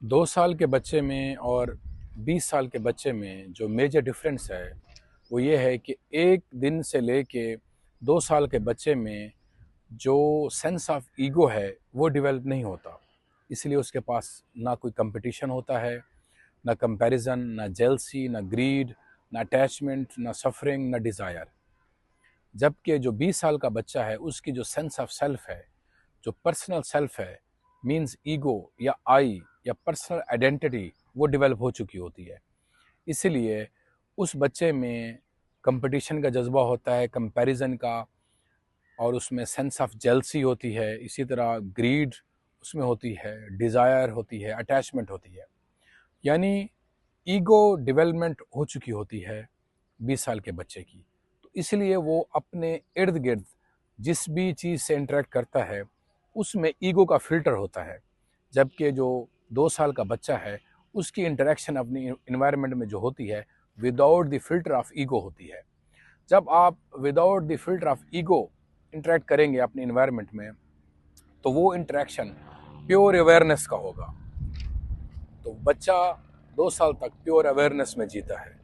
2 साल के बच्चे में और 20 साल के बच्चे में जो मेजर डिफरेंस है वो ये है कि 1 दिन से लेके 2 साल के बच्चे में जो सेंस ऑफ ईगो है वो डेवलप नहीं होता। इसलिए उसके पास ना कोई कंपटीशन होता है, ना कंपैरिजन, ना जेलसी, ना ग्रीड, ना अटैचमेंट, ना सफरिंग, ना डिज़ायर। जबकि जो 20 साल का बच्चा है उसकी जो सेंस ऑफ सेल्फ है, जो पर्सनल सेल्फ है, मीन्स ईगो या आई या पर्सनल आइडेंटिटी, वो डेवलप हो चुकी होती है। इसलिए उस बच्चे में कंपटीशन का जज्बा होता है, कंपैरिजन का, और उसमें सेंस ऑफ जेलसी होती है, इसी तरह ग्रीड उसमें होती है, डिज़ायर होती है, अटैचमेंट होती है। यानी ईगो डेवलपमेंट हो चुकी होती है 20 साल के बच्चे की। तो इसलिए वो अपने इर्द गिर्द जिस भी चीज़ से इंटरेक्ट करता है उसमें ईगो का फिल्टर होता है। जबकि जो 2 साल का बच्चा है उसकी इंटरेक्शन अपनी इन्वायरमेंट में जो होती है without the filter of ego होती है। जब आप without the filter of ego interact करेंगे अपनी इन्वायरमेंट में तो वो इंटरेक्शन प्योर अवेयरनेस का होगा। तो बच्चा 2 साल तक प्योर अवेयरनेस में जीता है।